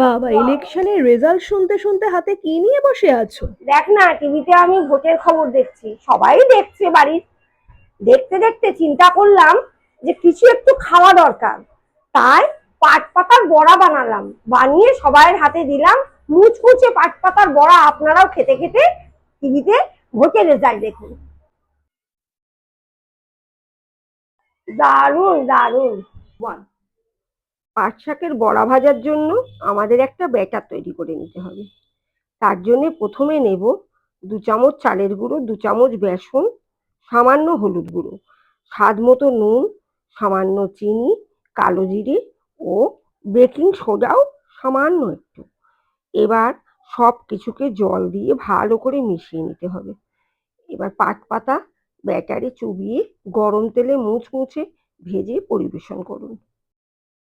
বাবা, ইলেকশনের রেজাল্ট শুনতে শুনতে হাতে কি নিয়ে বসে আছো? দেখ না, টিভিতে আমি ভোটের খবর দেখছি, সবাই দেখছে বাড়ির। দেখতে দেখতে চিন্তা করলাম যে কিছু একটু খাওয়া দরকার। তাই পাট পাতার বড়া বানালাম, বানিয়ে সবাইয়ের হাতে দিলাম। মুচমুচে পাট পাতার বড়া আপনারাও খেতে খেতে টিভিতে ভোটের রেজাল্ট দেখুন। দারুণ দারুণ। পাট শাকের বড়া ভাজার জন্য আমাদের একটা ব্যাটার তৈরি করে নিতে হবে। তার জন্য প্রথমে নেব 2 চামচ চালের গুঁড়ো, 2 চামচ বেসন, সামান্য হলুদ গুঁড়ো, স্বাদ মতো নুন, সামান্য চিনি, কালো জিরে ও বেকিং সোডাও সামান্য একটু। এবার সব কিছুকে জল দিয়ে ভালো করে মিশিয়ে নিতে হবে। এবার পাট পাতা ব্যাটারে চুবিয়ে গরম তেলে মুচমুচে ভেজে পরিবেশন করুন।